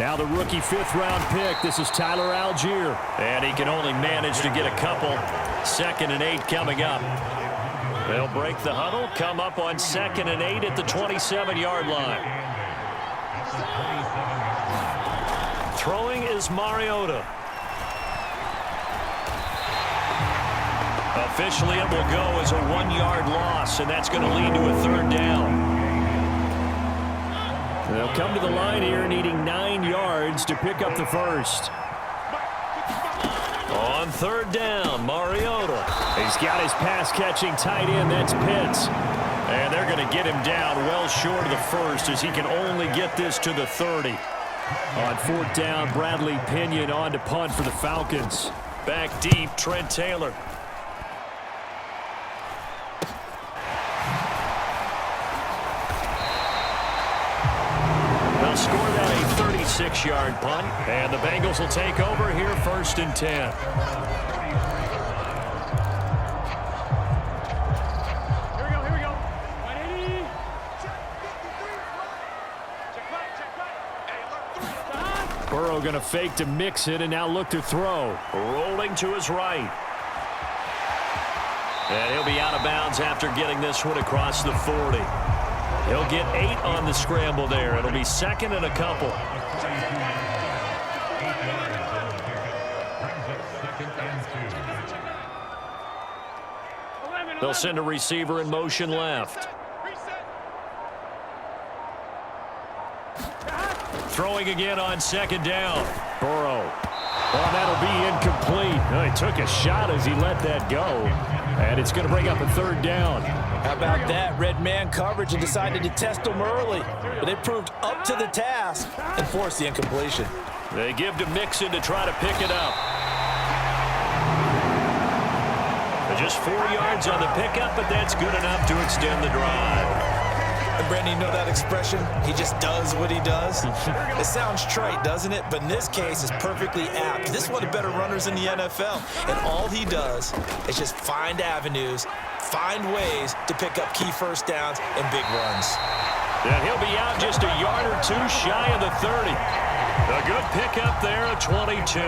Now the rookie fifth-round pick. This is Tyler Algier. And he can only manage to get a couple. 2nd and 8 coming up. They'll break the huddle, come up on 2nd and 8 at the 27-yard line. Throwing is Mariota. Officially, it will go as a 1-yard loss, and that's going to lead to a 3rd down. They'll come to the line here needing 9 yards to pick up the first. On 3rd down, Mariota. He's got his pass-catching tight end. That's Pitts. And they're going to get him down well short of the first as he can only get this to the 30. On 4th down, Bradley Pinion on to punt for the Falcons. Back deep, Trent Taylor. They'll score that a 36-yard punt, and the Bengals will take over here 1st and 10. Here we go. Burrow going to fake to mix it and now look to throw. Rolling to his right. And he'll be out of bounds after getting this one across the 40. He'll get 8 on the scramble there. It'll be 2nd and a couple. They'll send a receiver in motion left. Throwing again on 2nd down. Burrow. Oh, that'll be incomplete. Oh, he took a shot as he let that go. And it's going to bring up a 3rd down. How about that? Red man coverage and decided to test him early. But they proved up to the task and forced the incompletion. They give to Mixon to try to pick it up. Just 4 yards on the pickup, but that's good enough to extend the drive. And Brandon, you know that expression? He just does what he does. It sounds trite, doesn't it? But in this case, it's perfectly apt. This is one of the better runners in the NFL. And all he does is just find avenues, find ways to pick up key first downs and big runs. And he'll be out just a yard or 2 shy of the 30. A good pickup there, a 22.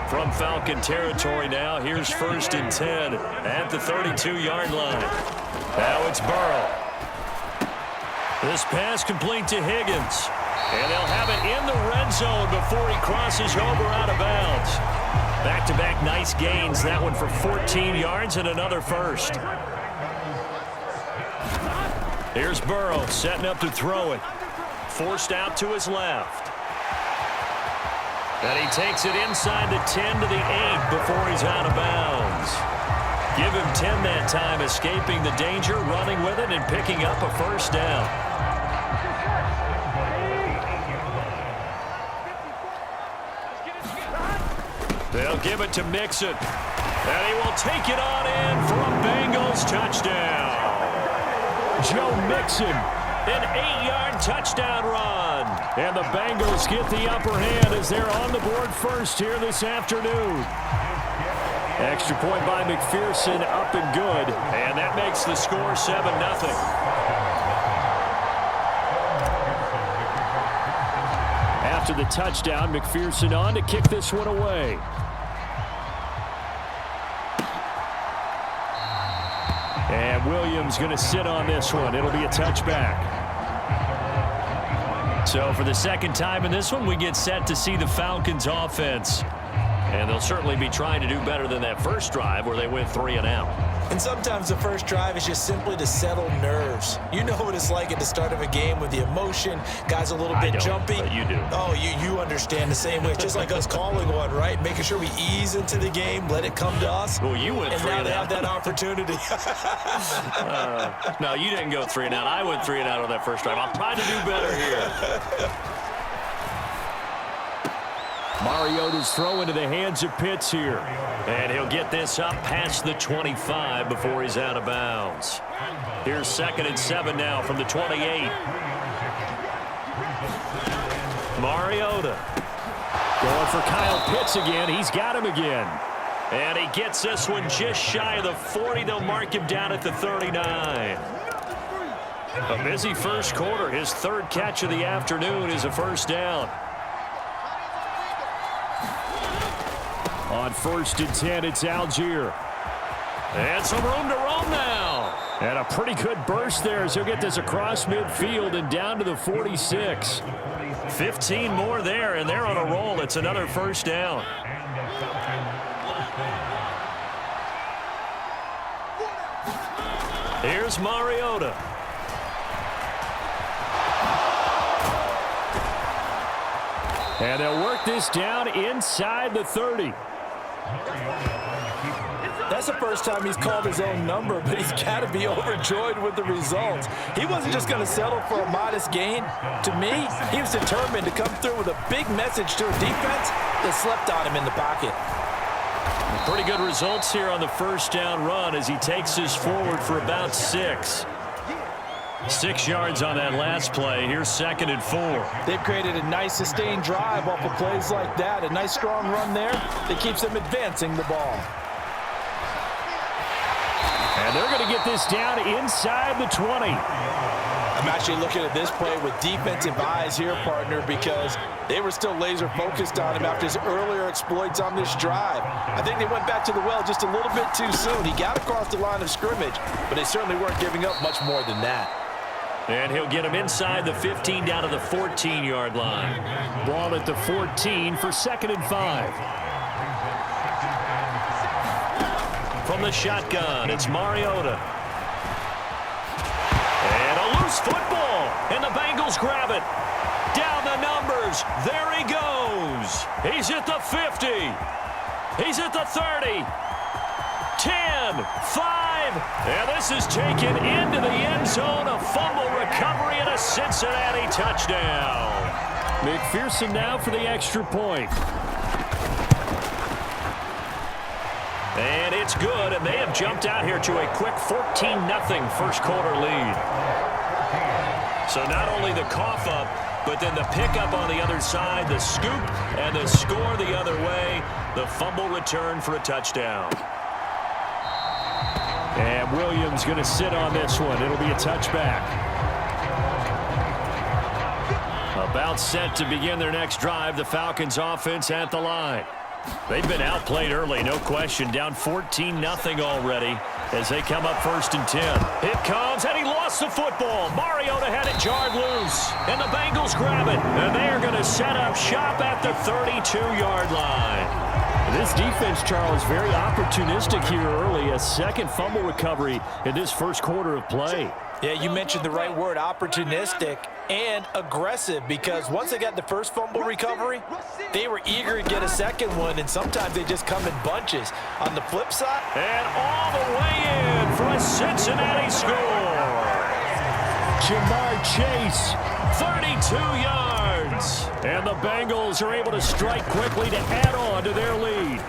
From Falcon territory now, here's 1st and 10 at the 32-yard line. Now it's Burrow. This pass complete to Higgins. And they'll have it in the red zone before he crosses over out of bounds. Back-to-back nice gains. That one for 14 yards and another first. Here's Burrow setting up to throw it. Forced out to his left. And he takes it inside the 10 to the 8 before he's out of bounds. Give him 10 that time, escaping the danger, running with it, and picking up a 1st down. They'll give it to Mixon. And he will take it on in for a Bengals touchdown. Joe Mixon. An 8-yard touchdown run. And the Bengals get the upper hand as they're on the board first here this afternoon. Extra point by McPherson, up and good. And that makes the score 7-0. After the touchdown, McPherson on to kick this one away. And Williams going to sit on this one. It'll be a touchback. So for the 2nd time in this one, we get set to see the Falcons offense. And they'll certainly be trying to do better than that first drive where they went 3 and out. And sometimes the first drive is just simply to settle nerves. You know what it's like at the start of a game with the emotion, guys a little bit jumpy. But you do. Oh, you understand the same way. It's just like us calling one, right? Making sure we ease into the game, let it come to us. Well, you went 3 and out. And now they have that opportunity. No, you didn't go 3 and out. I went 3 and out on that first drive. I'll try to do better here. Mariota's throw into the hands of Pitts here. And he'll get this up past the 25 before he's out of bounds. Here's 2nd and 7 now from the 28. Mariota. Going for Kyle Pitts again. He's got him again. And he gets this one just shy of the 40. They'll mark him down at the 39. A busy first quarter. His 3rd catch of the afternoon is a 1st down. On 1st and 10, it's Algier. And some room to roam now. And a pretty good burst there as he'll get this across midfield and down to the 46. 15 more there, and they're on a roll. It's another first down. Here's Mariota. And they'll work this down inside the 30. That's the first time he's called his own number, but he's got to be overjoyed with the results. He wasn't just going to settle for a modest gain. To me, he was determined to come through with a big message to a defense that slept on him in the pocket. Pretty good results here on the first down run as he takes this forward for about 6. 6 yards on that last play. Here's 2nd and 4. They've created a nice sustained drive off of plays like that. A nice strong run there that keeps them advancing the ball. And they're going to get this down inside the 20. I'm actually looking at this play with defensive eyes here, partner, because they were still laser focused on him after his earlier exploits on this drive. I think they went back to the well just a little bit too soon. He got across the line of scrimmage, but they certainly weren't giving up much more than that. And he'll get him inside the 15 down to the 14-yard line. Ball at the 14 for 2nd and 5. From the shotgun, it's Mariota. And a loose football, and the Bengals grab it. Down the numbers, there he goes. He's at the 50. He's at the 30. 10, 5, and this is taken into the end zone. A fumble recovery and a Cincinnati touchdown. McPherson now for the extra point. And it's good, and they have jumped out here to a quick 14-0 first quarter lead. So not only the cough up, but then the pickup on the other side, the scoop, and the score the other way. The fumble return for a touchdown. And Williams going to sit on this one. It'll be a touchback. About set to begin their next drive. The Falcons offense at the line. They've been outplayed early, no question. Down 14-0 already as they come up 1st and 10. It comes, and he lost the football. Mariota had it jarred loose, and the Bengals grab it. And they are going to set up shop at the 32-yard line. This defense, Charles, very opportunistic here early. A second fumble recovery in this first quarter of play. Yeah, you mentioned the right word, opportunistic and aggressive, because once they got the first fumble recovery, they were eager to get a second one, and sometimes they just come in bunches. On the flip side, and all the way in for a Cincinnati score. Jamar Chase, 32 yards. And the Bengals are able to strike quickly to add on to their lead.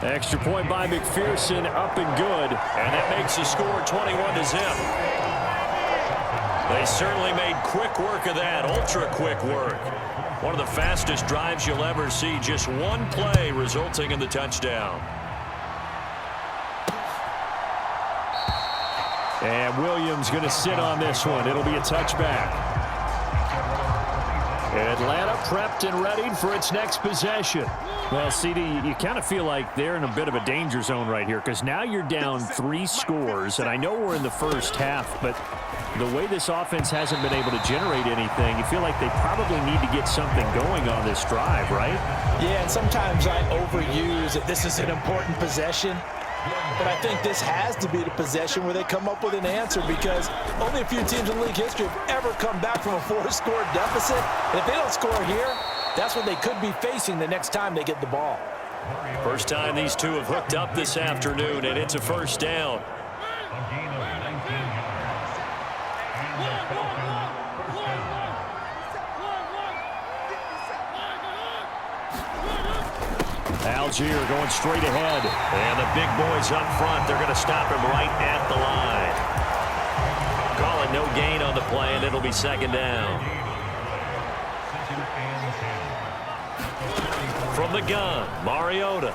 Extra point by McPherson, up and good. And that makes the score 21-0. They certainly made quick work of that, ultra-quick work. One of the fastest drives you'll ever see, just one play resulting in the touchdown. And Williams going to sit on this one. It'll be a touchback. Atlanta prepped and ready for its next possession. Well, CD, you kind of feel like they're in a bit of a danger zone right here because now you're down 3 scores, and I know we're in the first half, but the way this offense hasn't been able to generate anything, you feel like they probably need to get something going on this drive, right? Yeah, and sometimes I overuse that this is an important possession. But I think this has to be the possession where they come up with an answer, because only a few teams in league history have ever come back from a 4-score deficit. And if they don't score here, that's what they could be facing the next time they get the ball. First time these two have hooked up this afternoon, and it's a first down. Algier going straight ahead. And the big boys up front, they're going to stop him right at the line. Call it no gain on the play, and it'll be second down. From the gun, Mariota.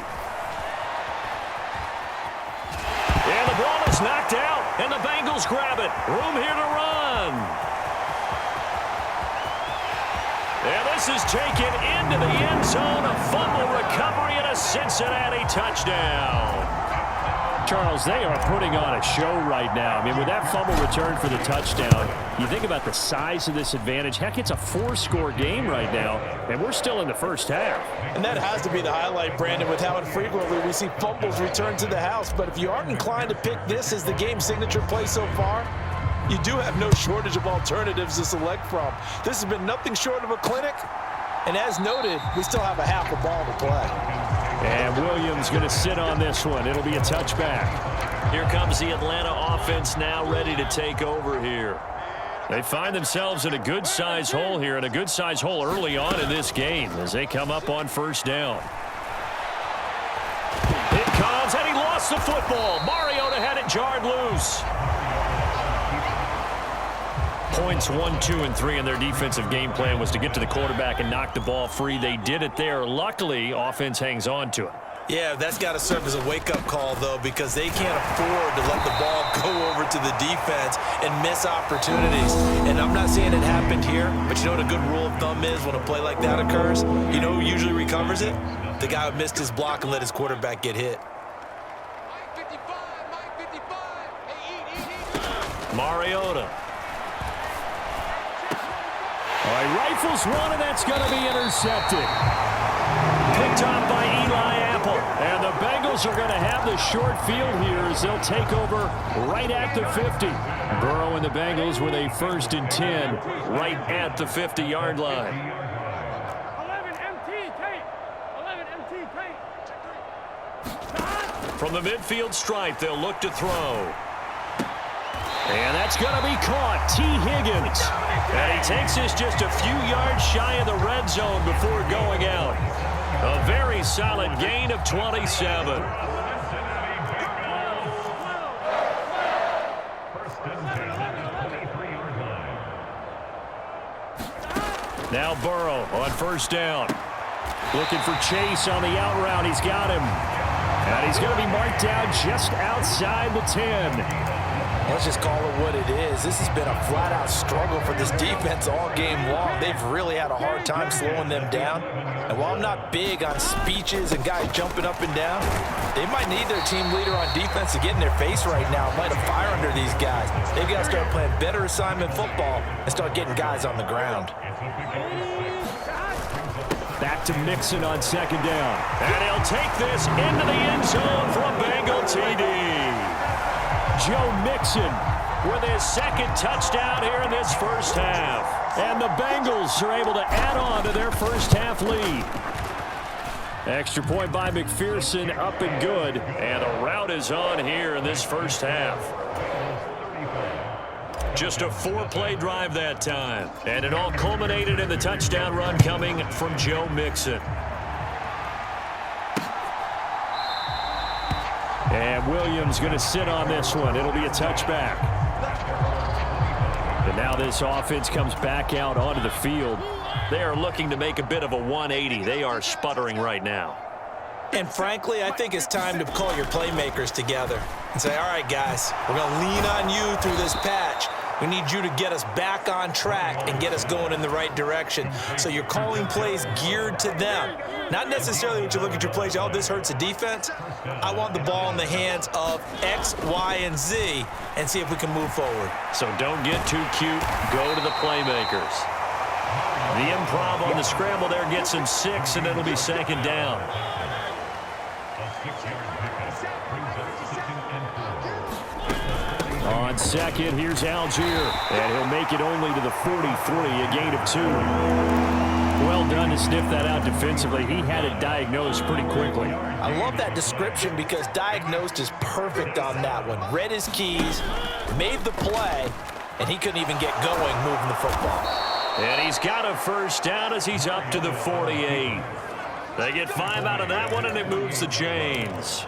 And the ball is knocked out, and the Bengals grab it. Room here to run. And this is taken into the end zone. A fumble recovery and a Cincinnati touchdown. Charles, they are putting on a show right now. I mean, with that fumble return for the touchdown, you think about the size of this advantage. Heck, it's a 4-score game right now, and we're still in the first half. And that has to be the highlight, Brandon, with how infrequently we see fumbles return to the house. But if you aren't inclined to pick this as the game signature play so far, you do have no shortage of alternatives to select from. This has been nothing short of a clinic. And as noted, we still have a half a ball to play. And Williams going to sit on this one. It'll be a touchback. Here comes the Atlanta offense now ready to take over here. They find themselves in a good-sized hole here, and a good-sized hole early on in this game as they come up on first down. It comes, and he lost the football. Mariota had it jarred loose. Points 1, 2, and 3 in their defensive game plan was to get to the quarterback and knock the ball free. They did it there. Luckily, offense hangs on to it. Yeah, that's got to serve as a wake-up call, though, because they can't afford to let the ball go over to the defense and miss opportunities. And I'm not saying it happened here, but you know what a good rule of thumb is when a play like that occurs? You know who usually recovers it? The guy who missed his block and let his quarterback get hit. Mariota. All right, rifles one, and that's going to be intercepted. Picked off by Eli Apple. And the Bengals are going to have the short field here as they'll take over right at the 50. Burrow and the Bengals with a 1st and 10 right at the 50-yard line. 11 MT tape. 11 MT tape. From the midfield stripe, they'll look to throw. And that's going to be caught. T. Higgins. And he takes this just a few yards shy of the red zone before going out. A very solid gain of 27. Now Burrow on first down. Looking for Chase on the out route. He's got him. And he's going to be marked down just outside the 10. Let's just call it what it is. This has been a flat-out struggle for this defense all game long. They've really had a hard time slowing them down. And while I'm not big on speeches and guys jumping up and down, they might need their team leader on defense to get in their face right now, light a fire under these guys. They've got to start playing better assignment football and start getting guys on the ground. Back to Mixon on second down. And he'll take this into the end zone for a Bengal TD. Joe Mixon with his 2nd touchdown here in this first half. And the Bengals are able to add on to their first half lead. Extra point by McPherson, up and good. And the route is on here in this first half. Just a 4-play drive that time. And it all culminated in the touchdown run coming from Joe Mixon. And Williams going to sit on this one. It'll be a touchback. And now this offense comes back out onto the field. They are looking to make a bit of a 180. They are sputtering right now. And frankly, I think it's time to call your playmakers together and say, all right, guys, we're going to lean on you through this patch. We need you to get us back on track and get us going in the right direction. So you're calling plays geared to them. Not necessarily when you look at your plays, oh, this hurts the defense. I want the ball in the hands of X, Y, and Z and see if we can move forward. So don't get too cute. Go to the playmakers. The improv on the scramble there gets him 6, and it'll be 2nd down. On second, here's Algier. And he'll make it only to the 43, a gain of 2. Well done to sniff that out defensively. He had it diagnosed pretty quickly. I love that description because diagnosed is perfect on that one. Read his keys, made the play, and he couldn't even get going moving the football. And he's got a first down as he's up to the 48. They get 5 out of that one, and it moves the chains.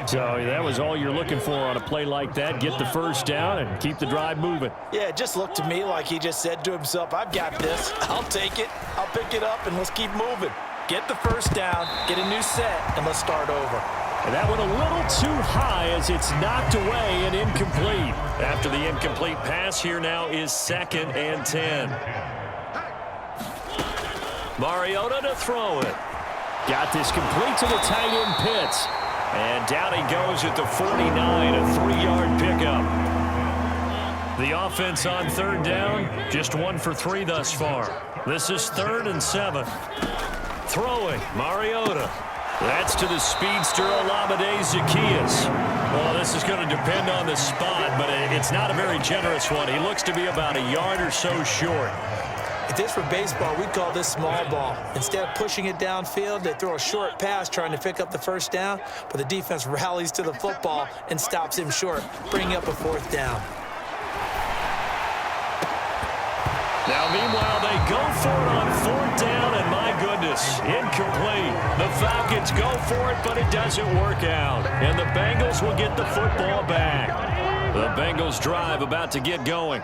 So that was all you're looking for on a play like that. Get the first down and keep the drive moving. Yeah, it just looked to me like he just said to himself, I've got this. I'll take it. I'll pick it up, and let's keep moving. Get the first down, get a new set, and let's start over. And that one a little too high as it's knocked away and incomplete. After the incomplete pass, here now is 2nd and 10. Mariota to throw it. Got this complete to the tight end Pitts. And down he goes at the 49, a 3-yard pickup. The offense on third down, just 1 for 3 thus far. This is 3rd and 7. Throwing, Mariota. That's to the speedster, Olamide Zaccheaus. Well, this is going to depend on the spot, but it's not a very generous one. He looks to be about a yard or so short. If this were baseball, we'd call this small ball. Instead of pushing it downfield, they throw a short pass trying to pick up the first down, but the defense rallies to the football and stops him short, bringing up a 4th down. Now, meanwhile, they go for it on 4th down, and my goodness, incomplete. The Falcons go for it, but it doesn't work out. And the Bengals will get the football back. The Bengals drive about to get going.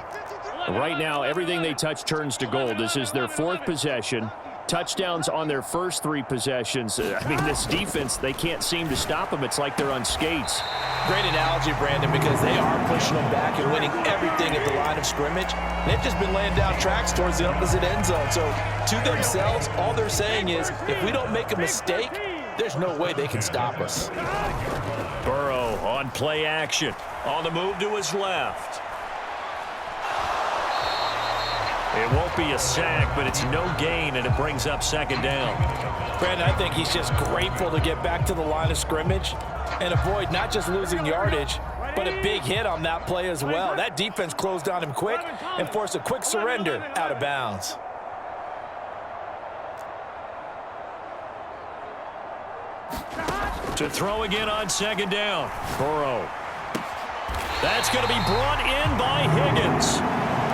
Right now, everything they touch turns to gold. This is their 4th possession. Touchdowns on their first 3 possessions. I mean, this defense, they can't seem to stop them. It's like they're on skates. Great analogy, Brandon, because they are pushing them back and winning everything at the line of scrimmage. They've just been laying down tracks towards the opposite end zone. So, to themselves, all they're saying is, if we don't make a mistake, there's no way they can stop us. Burrow on play action. On the move to his left. It won't be a sack, but it's no gain, and it brings up 2nd down. Brandon, I think he's just grateful to get back to the line of scrimmage and avoid not just losing yardage, but a big hit on that play as well. That defense closed on him quick and forced a quick surrender out of bounds. To throw again on 2nd down. Burrow. That's going to be brought in by Higgins.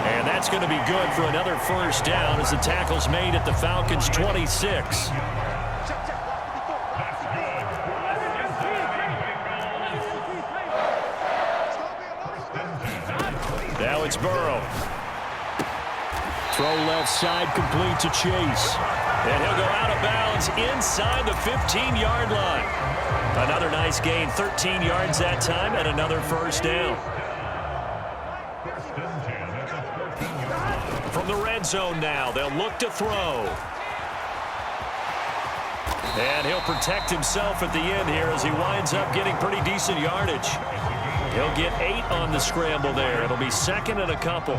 And that's going to be good for another 1st down as the tackle's made at the Falcons' 26. Now it's Burrow. Throw left side complete to Chase. And he'll go out of bounds inside the 15-yard line. Another nice gain, 13 yards that time, and another 1st down. From the red zone now, they'll look to throw. And he'll protect himself at the end here as he winds up getting pretty decent yardage. He'll get 8 on the scramble there. It'll be 2nd and a couple.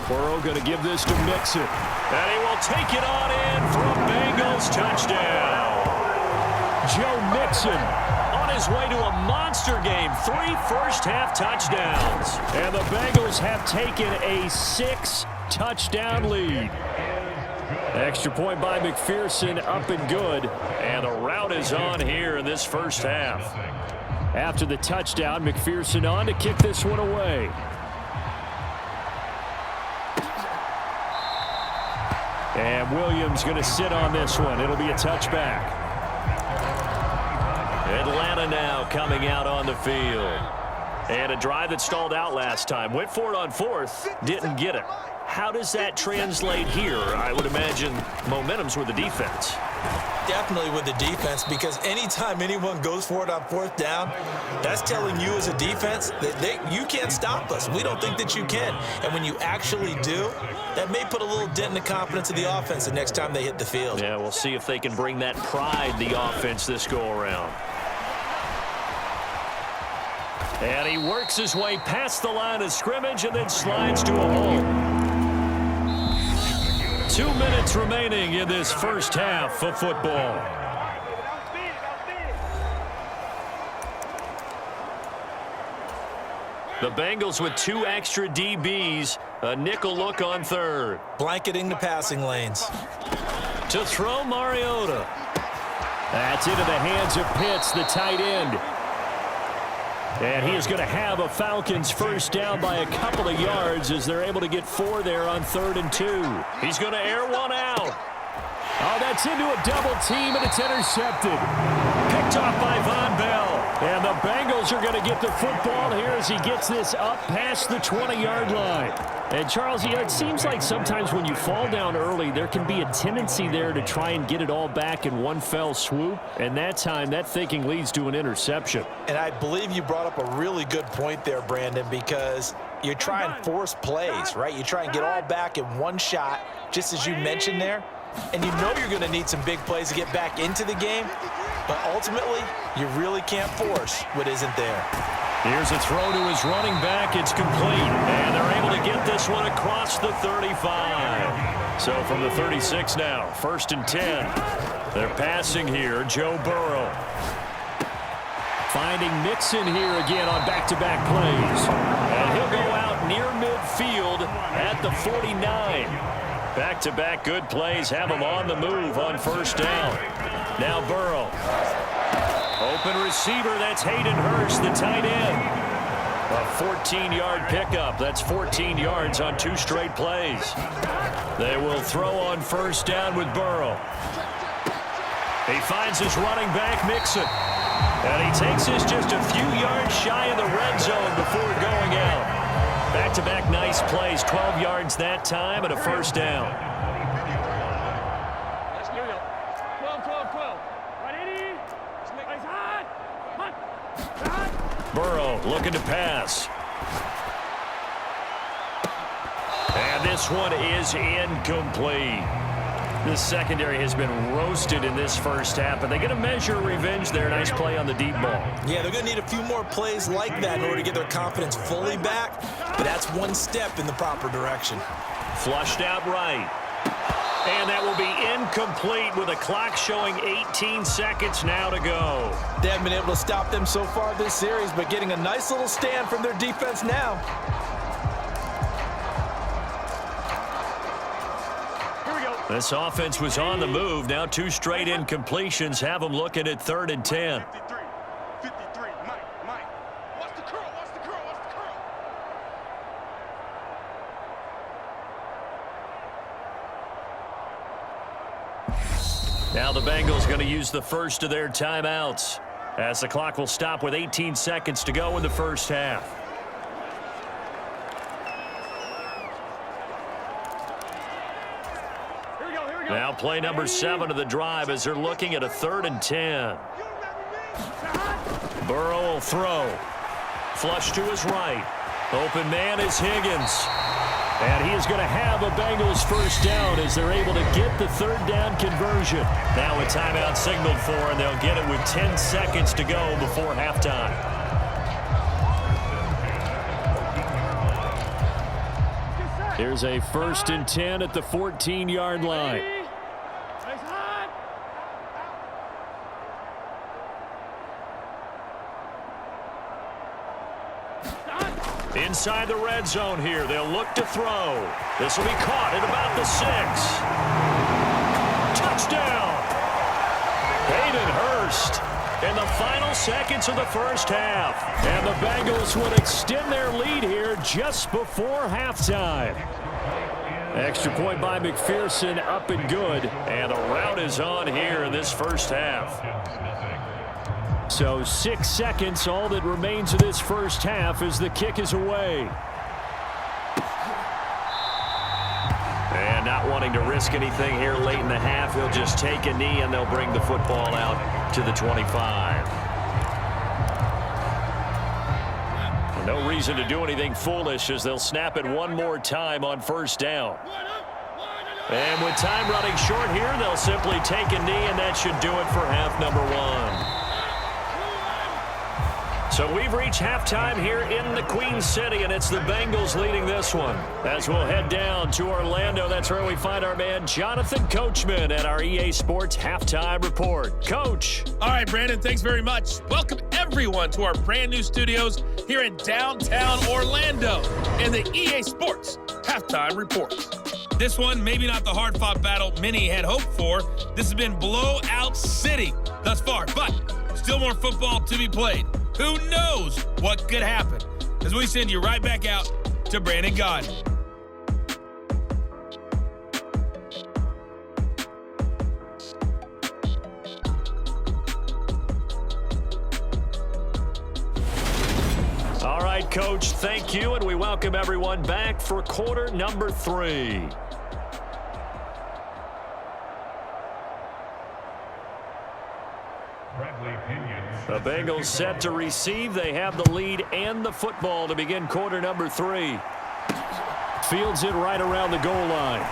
Burrow going to give this to Mixon. And he will take it on in for a Bengals touchdown. Joe Mixon on his way to a monster game. 3 first-half touchdowns. And the Bengals have taken a 6-touchdown lead. Extra point by McPherson, up and good. And the route is on here in this first half. After the touchdown, McPherson on to kick this one away. And Williams going to sit on this one. It'll be a touchback. Atlanta now coming out on the field. And a drive that stalled out last time. Went for it on 4th. Didn't get it. How does that translate here? I would imagine momentum's with the defense. Definitely with the defense, because anytime anyone goes for it on 4th down, that's telling you as a defense that you can't stop us. We don't think that you can. And when you actually do, that may put a little dent in the confidence of the offense the next time they hit the field. Yeah, we'll see if they can bring that pride, the offense, this go-around. And he works his way past the line of scrimmage and then slides to a hole. 2 minutes remaining in this first half of football. The Bengals with 2 extra DBs, a nickel look on 3rd. Blanketing the passing lanes. To throw Mariota. That's into the hands of Pitts, the tight end. And he is going to have a Falcons first down by a couple of yards as they're able to get 4 there on 3rd and 2. He's going to air one out. Oh, that's into a double team, and it's intercepted. Picked off by Von Bell. And the Bengals are going to get the football here as he gets this up past the 20-yard line. And, Charles, you know, it seems like sometimes when you fall down early, there can be a tendency there to try and get it all back in one fell swoop. And that time, that thinking leads to an interception. And I believe you brought up a really good point there, Brandon, because You try and force plays, right? You try and get all back in one shot, just as you mentioned there. And you know you're going to need some big plays to get back into the game. But ultimately, you really can't force what isn't there. Here's a throw to his running back. It's complete. And they're able to get this one across the 35. So from the 36 now, 1st and 10. They're passing here. Joe Burrow. Finding Mixon here again on back-to-back plays. And he'll go out near midfield at the 49. Back-to-back good plays have him on the move on 1st down. Now Burrow. Open receiver, that's Hayden Hurst, the tight end. A 14-yard pickup. That's 14 yards on 2 straight plays. They will throw on 1st down with Burrow. He finds his running back, Mixon. And he takes this just a few yards shy of the red zone before going out. Back-to-back nice plays, 12 yards that time and a 1st down. Let's go. 12, 12, 12. Ready? Nice hot. Hot. Burrow looking to pass. And this one is incomplete. This secondary has been roasted in this 1st half, but they get a measure of revenge there. Nice play on the deep ball. Yeah, they're going to need a few more plays like that in order to get their confidence fully back, but that's one step in the proper direction. Flushed out right. And that will be incomplete with a clock showing 18 seconds now to go. They haven't been able to stop them so far this series, but getting a nice little stand from their defense now. This offense was on the move. Now 2 straight incompletions have them looking at 3rd and 10. 53, Mike. Watch the curl, watch the curl, watch the curl. Now the Bengals going to use the first of their timeouts as the clock will stop with 18 seconds to go in the 1st half. Now play number 7 of the drive as they're looking at a 3rd and 10. Burrow will throw. Flush to his right. Open man is Higgins. And he is going to have a Bengals 1st down as they're able to get the 3rd down conversion. Now a timeout signaled for, and they'll get it with 10 seconds to go before halftime. Here's a 1st and 10 at the 14-yard line. Inside the red zone here. They'll look to throw. This will be caught at about the 6. Touchdown! Hayden Hurst in the final seconds of the 1st half. And the Bengals will extend their lead here just before halftime. Extra point by McPherson, up and good. And the route is on here in this 1st half. So 6 seconds, all that remains of this 1st half as the kick is away. And not wanting to risk anything here late in the half, he'll just take a knee and they'll bring the football out to the 25. No reason to do anything foolish as they'll snap it one more time on 1st down. And with time running short here, they'll simply take a knee, and that should do it for half number 1. So we've reached halftime here in the Queen City, and it's the Bengals leading this one. As we'll head down to Orlando, that's where we find our man Jonathan Coachman at our EA Sports Halftime Report. Coach. All right, Brandon, thanks very much. Welcome, everyone, to our brand new studios here in downtown Orlando in the EA Sports Halftime Report. This one, maybe not the hard-fought battle many had hoped for. This has been blowout city thus far, but still more football to be played. Who knows what could happen? As we send you right back out to Brandon Gaudin. All right, Coach, thank you, and we welcome everyone back for quarter number 3. The Bengals set to receive. They have the lead and the football to begin quarter number 3. Fields it right around the goal line.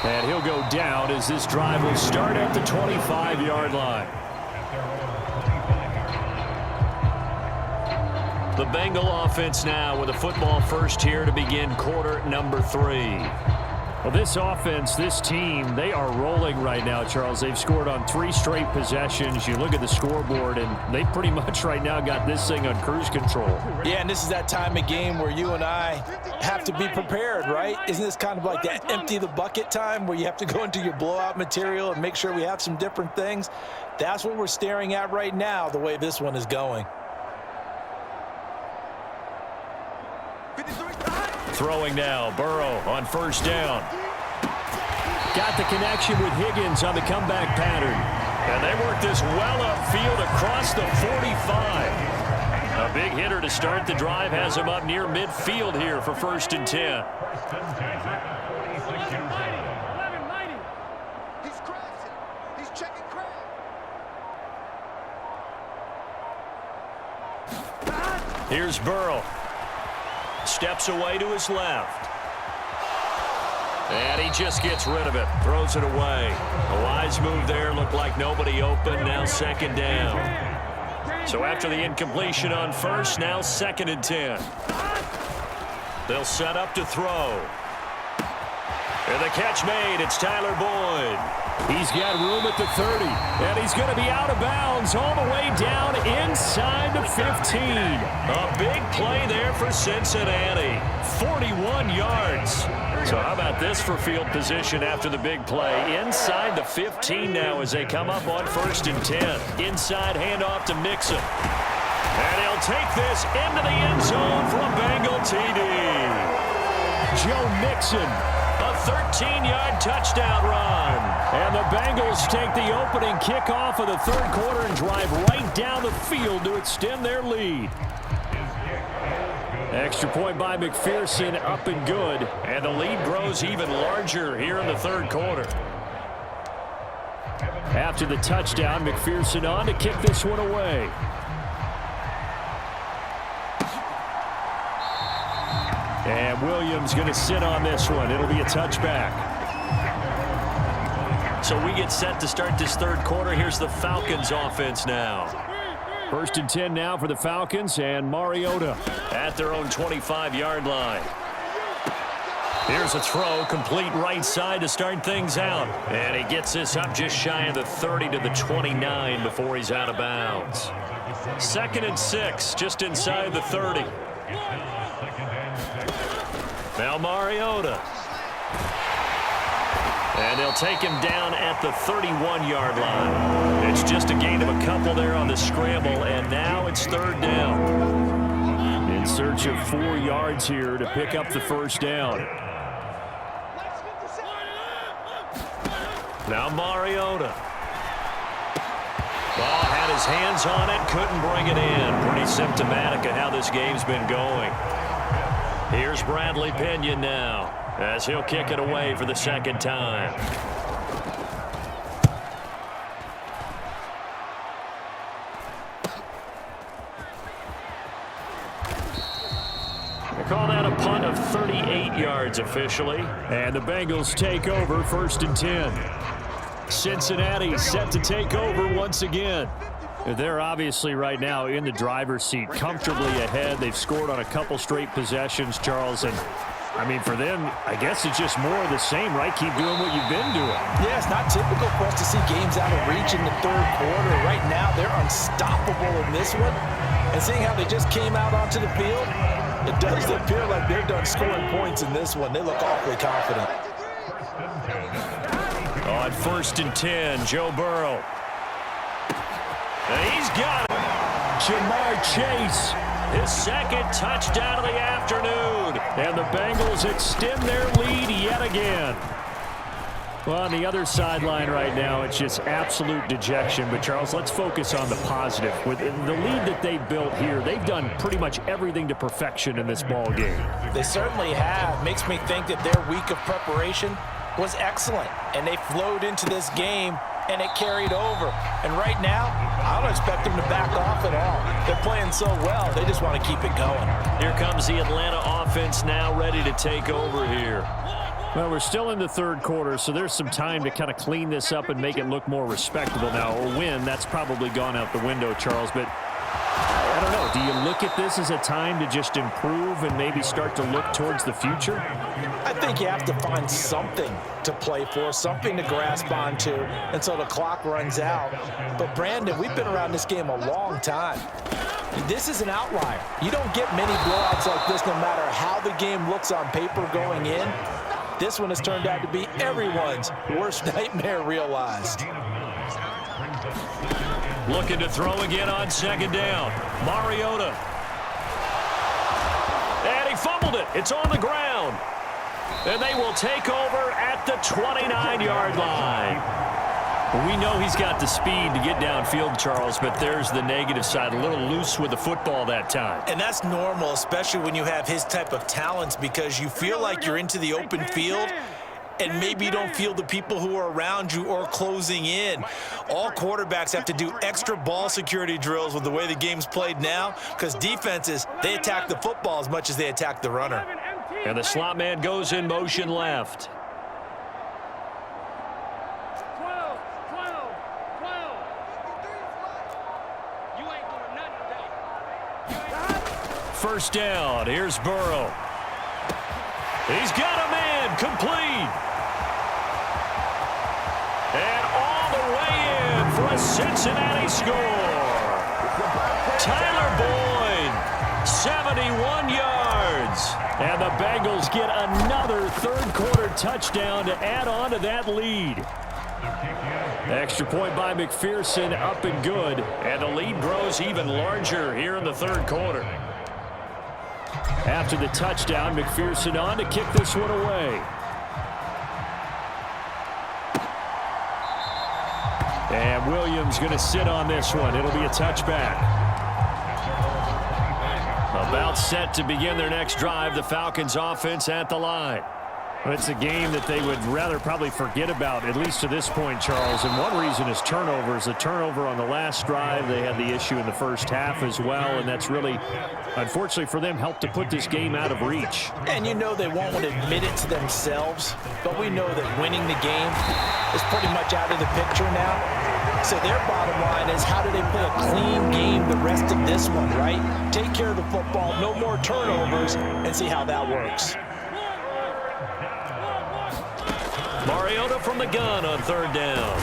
And he'll go down as this drive will start at the 25-yard line. The Bengal offense now with a football first here to begin quarter number 3. Well, this offense, this team, they are rolling right now, Charles. They've scored on 3 straight possessions. You look at the scoreboard, and they pretty much right now got this thing on cruise control. Yeah, and this is that time of game where you and I have to be prepared, right? Isn't this kind of like that empty the bucket time where you have to go into your blowout material and make sure we have some different things? That's what we're staring at right now, the way this one is going. Throwing now, Burrow on first down. Got the connection with Higgins on the comeback pattern. And they work this well upfield across the 45. A big hitter to start the drive has him up near midfield here for first and 10. He's crashing. He's checking crash. Here's Burrow. Steps away to his left. And he just gets rid of it. Throws it away. A wise move there. Looked like nobody open. Now second down. So after the incompletion on first, now second and 10. They'll set up to throw. And the catch made. It's Tyler Boyd. He's got room at the 30. And he's going to be out of bounds all the way down inside the 15. A big play there for Cincinnati. 41 yards. So how about this for field position after the big play? Inside the 15 now as they come up on first and 10. Inside handoff to Mixon. And he'll take this into the end zone for a Bengal TD. Joe Mixon. A 13-yard touchdown run. And the Bengals take the opening kickoff of the third quarter and drive right down the field to extend their lead. Extra point by McPherson, up and good. And the lead grows even larger here in the third quarter. After the touchdown, McPherson on to kick this one away. And Williams going to sit on this one. It'll be a touchback. So we get set to start this third quarter. Here's the Falcons offense now. First and 10 now for the Falcons, and Mariota at their own 25-yard line. Here's a throw, complete right side to start things out. And he gets this up just shy of the 30 to the 29 before he's out of bounds. Second and 6, just inside the 30. Now Mariota. And they'll take him down at the 31-yard line. It's just a gain of a couple there on the scramble, and now it's third down. In search of 4 yards here to pick up the first down. Now Mariota. Ball had his hands on it, couldn't bring it in. Pretty symptomatic of how this game's been going. Here's Bradley Pinion now, as he'll kick it away for the second time. They call that a punt of 38 yards officially. And the Bengals take over first and 10. Cincinnati set to take over once again. They're obviously right now in the driver's seat, comfortably ahead. They've scored on a couple straight possessions, Charles. And, I mean, for them, I guess it's just more of the same, right? Keep doing what you've been doing. Yeah, it's not typical for us to see games out of reach in the third quarter. Right now, they're unstoppable in this one. And seeing how they just came out onto the field, it does appear like they're done scoring points in this one. They look awfully confident. On first and 10, Joe Burrow. And he's got it. Jamar Chase, his second touchdown of the afternoon. And the Bengals extend their lead yet again. Well, on the other sideline right now, it's just absolute dejection. But, Charles, let's focus on the positive. With the lead that they built here, they've done pretty much everything to perfection in this ball game. They certainly have. Makes me think that their week of preparation was excellent. And they flowed into this game and it carried over. And right now, I don't expect them to back off at all. They're playing so well, they just want to keep it going. Here comes the Atlanta offense now ready to take over here. Well, we're still in the third quarter, so there's some time to kind of clean this up and make it look more respectable now. Or win, that's probably gone out the window, Charles. But I don't know. Do you look at this as a time to just improve and maybe start to look towards the future? I think you have to find something to play for, something to grasp onto until the clock runs out. But, Brandon, we've been around this game a long time. This is an outlier. You don't get many blowouts like this no matter how the game looks on paper going in. This one has turned out to be everyone's worst nightmare realized. Looking to throw again on second down. Mariota. And he fumbled it. It's on the ground. And they will take over at the 29-yard line. We know he's got the speed to get downfield, Charles, but there's the negative side. A little loose with the football that time. And that's normal, especially when you have his type of talents, because you feel like you're into the open field and maybe you don't feel the people who are around you or closing in. All quarterbacks have to do extra ball security drills with the way the game's played now, because defenses, they attack the football as much as they attack the runner. And the slot man goes in motion left. 12. You ain't doing nothing today. First down. Here's Burrow. He's got a man complete. And all the way in for a Cincinnati score. Tyler Boyd, 71 yards. And the Bengals get another third-quarter touchdown to add on to that lead. Extra point by McPherson, up and good. And the lead grows even larger here in the third quarter. After the touchdown, McPherson on to kick this one away. And Williams going to sit on this one. It'll be a touchback. About set to begin their next drive, the Falcons offense at the line. It's a game that they would rather probably forget about, at least to this point, Charles. And one reason is turnovers. A turnover on the last drive. They had the issue in the first half as well, and that's really, unfortunately for them, helped to put this game out of reach. And you know they won't admit it to themselves, but we know that winning the game is pretty much out of the picture now. So their bottom line is, how do they play a clean game the rest of this one, right? Take care of the football, no more turnovers, and see how that works. Mariota from the gun on third down.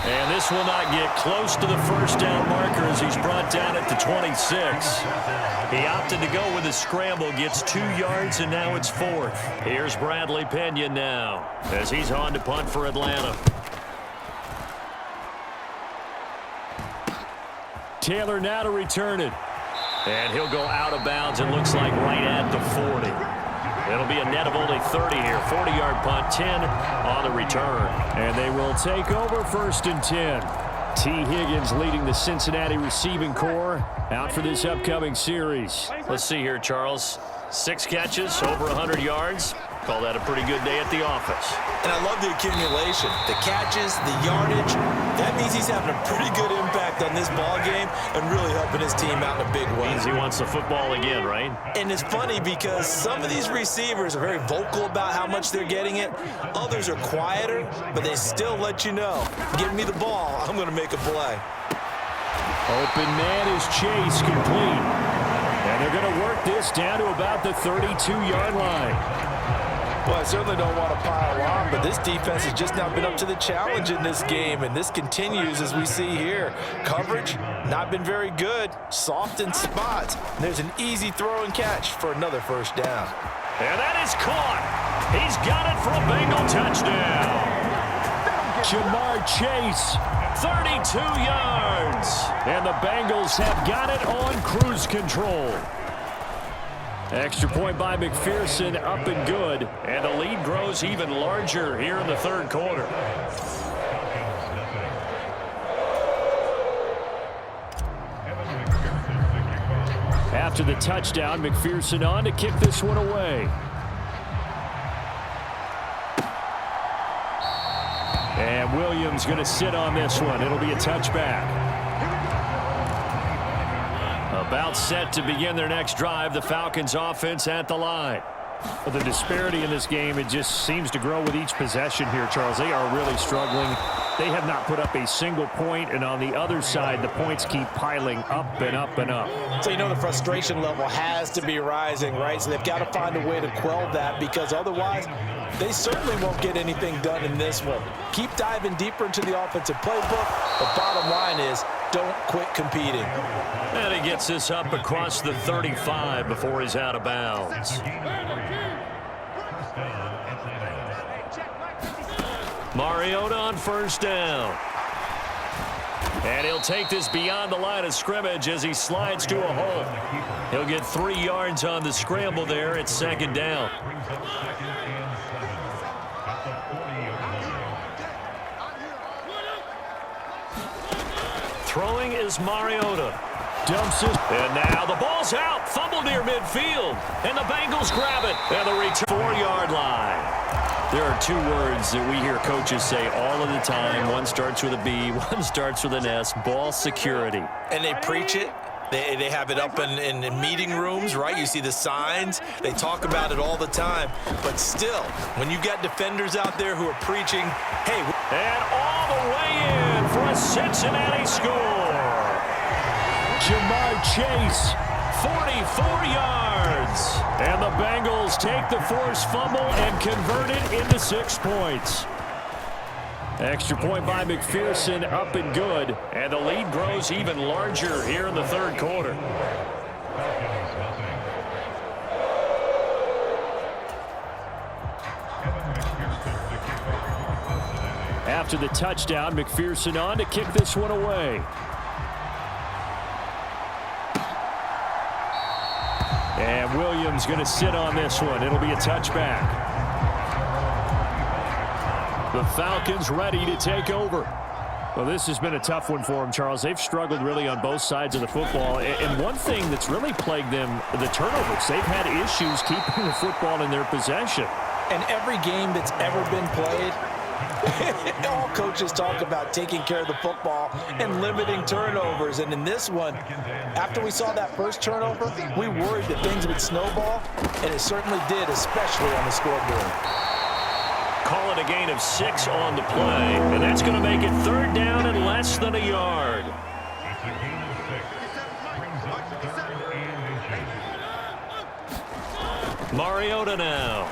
And this will not get close to the first down marker as he's brought down at the 26. He opted to go with a scramble, gets 2 yards, and now it's fourth. Here's Bradley Pena now as he's on to punt for Atlanta. Taylor now to return it. And he'll go out of bounds, it looks like right at the 40. It'll be a net of only 30 here. 40-yard punt, 10 on the return. And they will take over first and 10. T. Higgins leading the Cincinnati receiving corps out for this upcoming series. Let's see here, Charles. 6 catches, over 100 yards. Call that a pretty good day at the office. And I love the accumulation, the catches, the yardage. That means he's having a pretty good impact on this ball game and really helping his team out in a big way. Means he wants the football again, right? And it's funny because some of these receivers are very vocal about how much they're getting it. Others are quieter, but they still let you know, give me the ball, I'm going to make a play. Open man is Chase, complete. And they're going to work this down to about the 32-yard line. Well, I certainly don't want to pile on, but this defense has just not been up to the challenge in this game, and this continues as we see here. Coverage, not been very good, soft in spots. And there's an easy throw and catch for another first down. And that is caught. He's got it for a Bengal touchdown. Jamar Chase, 32 yards. and the Bengals have got it on cruise control. Extra point by McPherson, up and good. And the lead grows even larger here in the third quarter. After the touchdown, McPherson on to kick this one away. And Williams going to sit on this one. It'll be a touchback. About set to begin their next drive. The Falcons offense at the line. Well, the disparity in this game, it just seems to grow with each possession here, Charles. They are really struggling. They have not put up a single point, and on the other side, the points keep piling up and up and up. So you know the frustration level has to be rising, right? So they've got to find a way to quell that, because otherwise they certainly won't get anything done in this one. Keep diving deeper into the offensive playbook. The bottom line is don't quit competing. And he gets this up across the 35 before he's out of bounds. Mariota on first down. And he'll take this beyond the line of scrimmage as he slides to a hole. He'll get 3 yards on the scramble there at second down. Throwing is Mariota. Dumps it. And now the ball's out. Fumble near midfield. And the Bengals grab it. And the return 4-yard line. There are 2 words that we hear coaches say all of the time. One starts with a B, one starts with an S. Ball security. And they preach it. They have it up in meeting rooms, right? You see the signs. They talk about it all the time. But still, when you got defenders out there who are preaching, hey. And all the way in for a Cincinnati score. Jamar Chase, 44 yards. And the Bengals take the forced fumble and convert it into 6 points. Extra point by McPherson, up and good. And the lead grows even larger here in the third quarter. After the touchdown, McPherson on to kick this one away. And Williams going to sit on this one. It'll be a touchback. The Falcons ready to take over. Well, this has been a tough one for them, Charles. They've struggled really on both sides of the football. And one thing that's really plagued them, the turnovers. They've had issues keeping the football in their possession. And every game that's ever been played, all coaches talk about taking care of the football and limiting turnovers. And in this one, after we saw that first turnover, we worried that things would snowball, and it certainly did, especially on the scoreboard. Call it a gain of 6 on the play, and that's going to make it third down and less than a yard. Mariota now.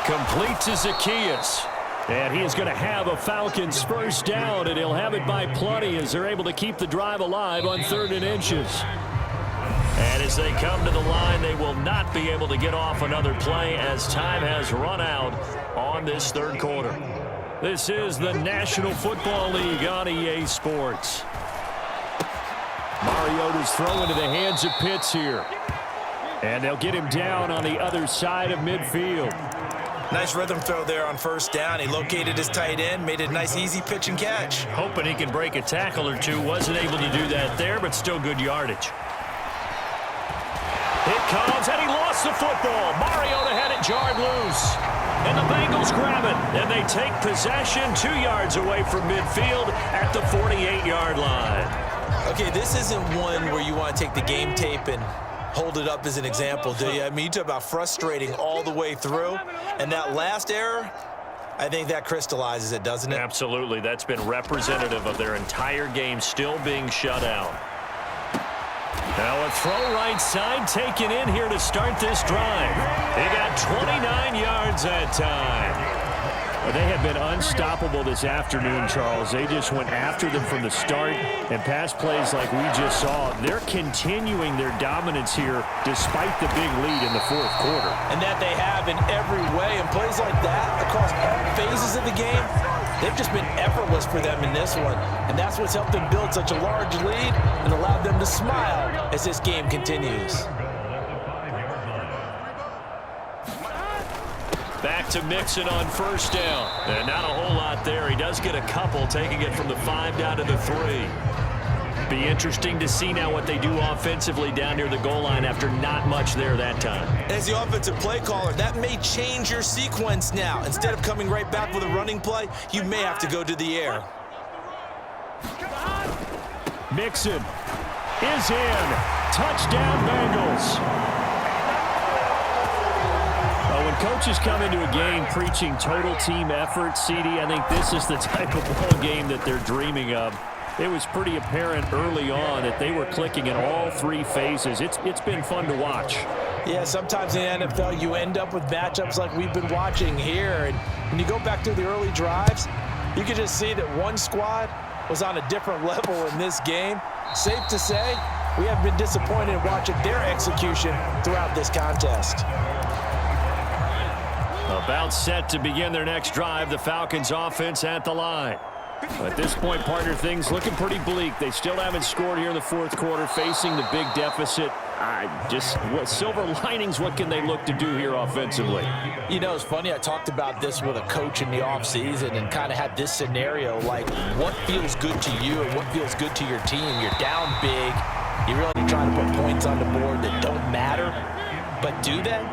Complete to Zacchaeus. And he is going to have a Falcons first down, and he'll have it by plenty as they're able to keep the drive alive on 3rd and inches. And as they come to the line, they will not be able to get off another play as time has run out on this third quarter. This is the National Football League on EA Sports. Mariota's throw into the hands of Pitts here. And they'll get him down on the other side of midfield. Nice rhythm throw there on first down. He located his tight end, made it a nice easy pitch and catch. Hoping he can break a tackle or two. Wasn't able to do that there, but still good yardage. It comes, and he lost the football. Mariota had it jarred loose. And the Bengals grab it, and they take possession 2 yards away from midfield at the 48-yard line. Okay, this isn't one where you want to take the game tape and hold it up as an example, do you? I mean, you talk about frustrating all the way through. And that last error, I think that crystallizes it, doesn't it? Absolutely. That's been representative of their entire game still being shut out. Now a throw right side taken in here to start this drive. They got 29 yards that time. They have been unstoppable this afternoon, Charles. They just went after them from the start, and pass plays like we just saw. They're continuing their dominance here despite the big lead in the fourth quarter. And that they have in every way. And plays like that across all phases of the game, they've just been effortless for them in this one. And that's what's helped them build such a large lead and allowed them to smile as this game continues. Back to Mixon on first down. And not a whole lot there. He does get a couple, taking it from the 5 down to the 3. Be interesting to see now what they do offensively down near the goal line after not much there that time. As the offensive play caller, that may change your sequence now. Instead of coming right back with a running play, you may have to go to the air. Mixon is in. Touchdown, Bengals. When coaches come into a game preaching total team effort, CD, I think this is the type of ball game that they're dreaming of. It was pretty apparent early on that they were clicking in all three phases. It's been fun to watch. Yeah, sometimes in the NFL you end up with matchups like we've been watching here. And when you go back through the early drives, you can just see that one squad was on a different level in this game. Safe to say, we have been disappointed in watching their execution throughout this contest. About set to begin their next drive, the Falcons offense at the line. At this point, partner, things looking pretty bleak. They still haven't scored here in the fourth quarter, facing the big deficit. What silver linings, what can they look to do here offensively? You know, it's funny, I talked about this with a coach in the offseason and kind of had this scenario, like what feels good to you and what feels good to your team. You're down big. You're really trying to put points on the board that don't matter, but do they?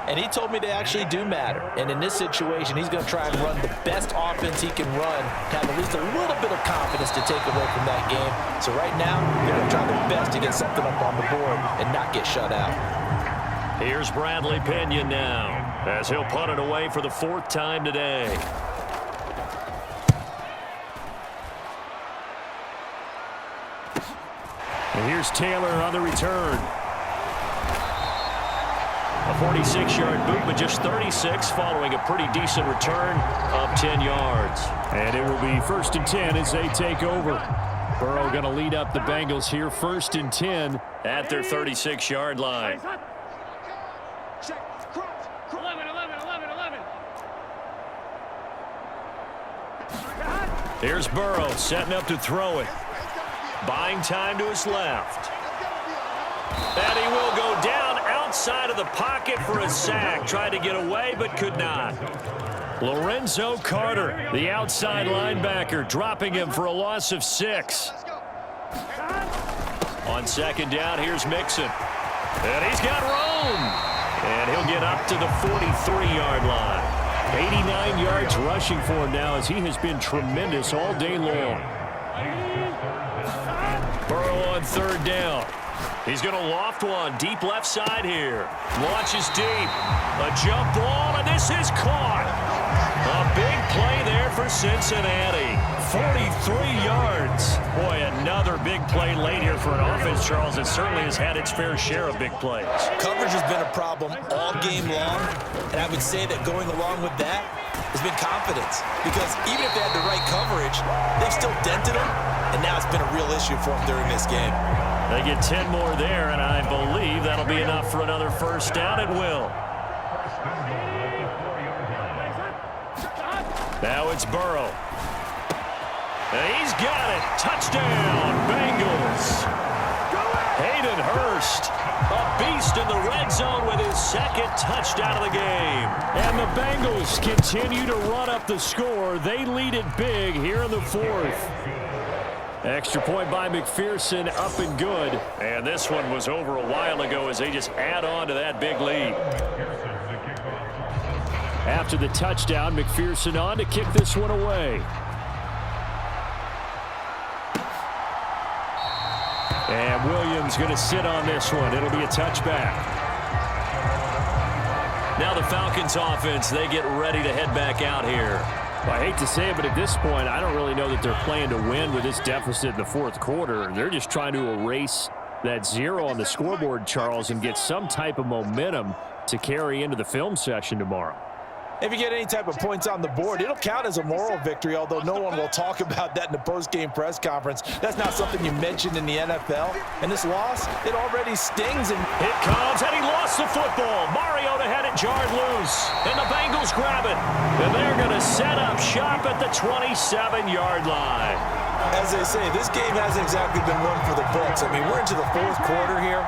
And he told me they actually do matter. And in this situation, he's going to try and run the best offense he can run to have at least a little bit of confidence to take away from that game. So right now, they're going to try their best to get something up on the board and not get shut out. Here's Bradley Pinion now, as he'll punt it away for the fourth time today. And here's Taylor on the return. A 46-yard boot, but just 36 following a pretty decent return of 10 yards. And it will be 1st and 10 as they take over. Burrow going to lead up the Bengals here, 1st and 10 at their 36-yard line. 11. Here's Burrow setting up to throw it. Buying time to his left. And he will go down outside of the pocket for a sack. Tried to get away, but could not. Lorenzo Carter, the outside linebacker, dropping him for a loss of 6. On 2nd down, here's Mixon. And he's got room. And he'll get up to the 43-yard line. 89 yards rushing for him now, as he has been tremendous all day long. Burrow on 3rd down. He's going to loft one deep left side here. Launches deep. A jump ball, and this is caught. A big play there for Cincinnati. 43 yards. Boy, another big play late here for an offense, Charles, that certainly has had its fair share of big plays. Coverage has been a problem all game long, and I would say that going along with that has been confidence. Because even if they had the right coverage, they've still dented them, and now it's been a real issue for them during this game. They get 10 more there, and I believe that'll be enough for another 1st down. It will. Now it's Burrow. And he's got it. Touchdown, Bengals. Hayden Hurst, a beast in the red zone with his 2nd touchdown of the game. And the Bengals continue to run up the score. They lead it big here in the 4th. Extra point by McPherson, up and good. And this one was over a while ago as they just add on to that big lead. After the touchdown, McPherson on to kick this one away. And Williams going to sit on this one. It'll be a touchback. Now the Falcons offense, they get ready to head back out here. Well, I hate to say it, but at this point, I don't really know that they're playing to win with this deficit in the 4th quarter. They're just trying to erase that 0 on the scoreboard, Charles, and get some type of momentum to carry into the film session tomorrow. If you get any type of points on the board, it'll count as a moral victory, although no one will talk about that in the post-game press conference. That's not something you mentioned in the NFL. And this loss, it already stings. And it comes, and he lost the football. Mariota had it jarred loose, and the Bengals grab it. And they're going to set up shop at the 27-yard line. As they say, this game hasn't exactly been one for the books. I mean, we're into the 4th quarter here,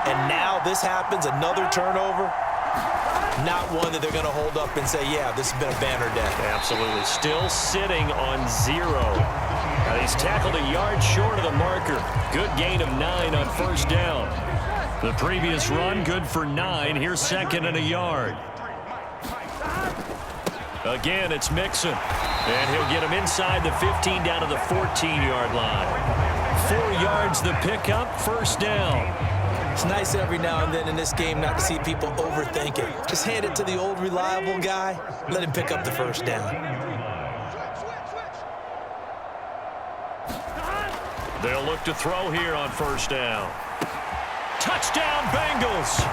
and now this happens, another turnover. Not one that they're going to hold up and say, yeah, this has been a banner day. Absolutely. Still sitting on 0. Now he's tackled a yard short of the marker. Good gain of 9 on first down. The previous run, good for 9. Here's second and a yard. Again, it's Mixon. And he'll get him inside the 15 down to the 14-yard line. 4 yards the pickup, first down. It's nice every now and then in this game not to see people overthink it. Just hand it to the old reliable guy. Let him pick up the first down. They'll look to throw here on first down. Touchdown, Bengals!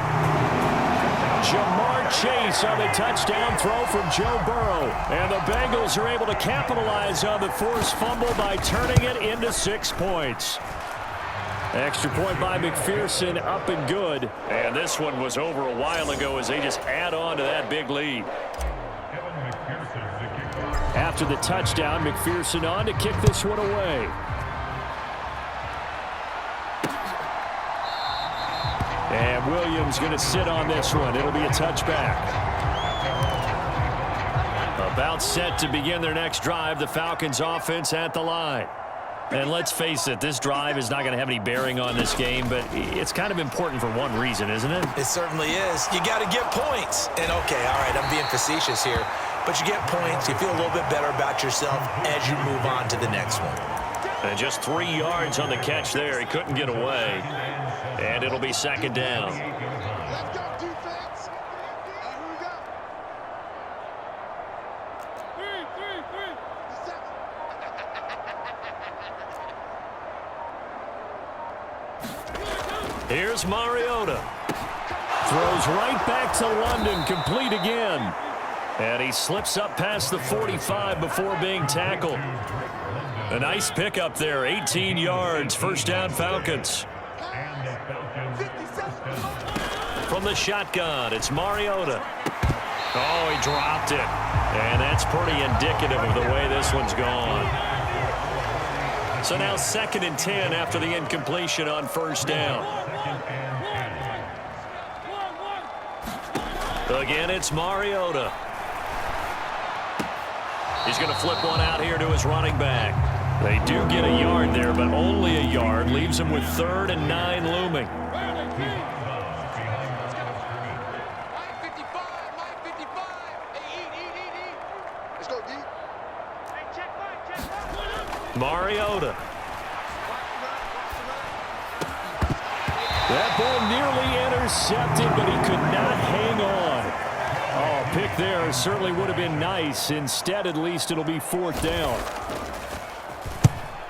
Jamar Chase on the touchdown throw from Joe Burrow. And the Bengals are able to capitalize on the forced fumble by turning it into 6 points. Extra point by McPherson, up and good. And this one was over a while ago as they just add on to that big lead. After the touchdown, McPherson on to kick this one away. And Williams going to sit on this one. It'll be a touchback. About set to begin their next drive. The Falcons offense at the line. And let's face it, this drive is not going to have any bearing on this game, but it's kind of important for one reason, isn't it? It certainly is. You got to get points. And, okay, all right, I'm being facetious here. But you get points, you feel a little bit better about yourself as you move on to the next one. And just 3 yards on the catch there. He couldn't get away. And it'll be second down. Let's go, defense. Here we go. 3. Here's Mariota. Throws right back to London, complete again. And he slips up past the 45 before being tackled. A nice pickup there, 18 yards, first down Falcons. From the shotgun, it's Mariota. Oh, he dropped it. And that's pretty indicative of the way this one's gone. So now second and 10 after the incompletion on first down. Again, it's Mariota. He's going to flip one out here to his running back. They do get a yard there, but only a yard. Leaves him with 3rd and 9 looming. Let's go, D. Mariota. That ball nearly intercepted, but he could not hang on. Oh, pick there certainly would have been nice. Instead, at least, it'll be 4th down.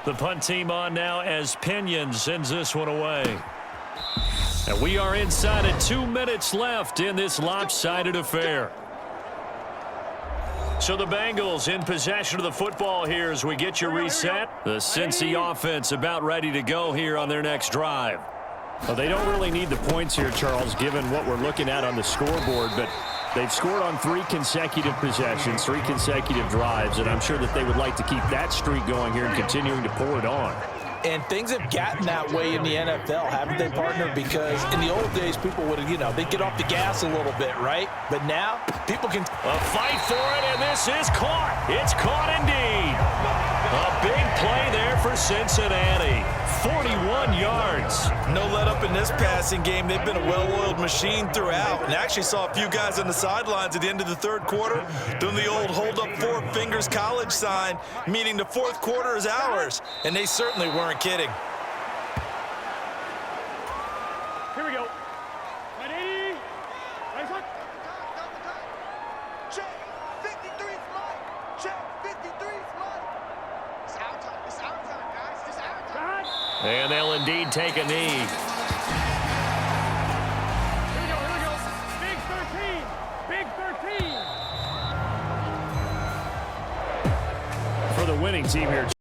The punt team on now as Pinion sends this one away. And we are inside of 2 minutes left in this lopsided affair. So the Bengals in possession of the football here as we get you reset. The Cincy offense about ready to go here on their next drive. Well, they don't really need the points here, Charles, given what we're looking at on the scoreboard, but they've scored on 3 consecutive possessions, 3 consecutive drives, and I'm sure that they would like to keep that streak going here and continuing to pour it on. And things have gotten that way in the NFL, haven't they, partner? Because in the old days, people would, they'd get off the gas a little bit, right? But now, people can... A fight for it, and this is caught. It's caught indeed. A big play there for Cincinnati. 41 yards. No let up in this passing game. They've been a well-oiled machine throughout. And actually saw a few guys on the sidelines at the end of the 3rd quarter doing the old hold up 4 fingers college sign, meaning the 4th quarter is ours. And they certainly weren't kidding. Here we go. Ready? Nice one. Check. 53 flight. Check. 53 flight. It's our time. It's our time, guys. It's our time. And they'll indeed take a knee. Here we go. Here we go. Big 13. Big 13. For the winning team here.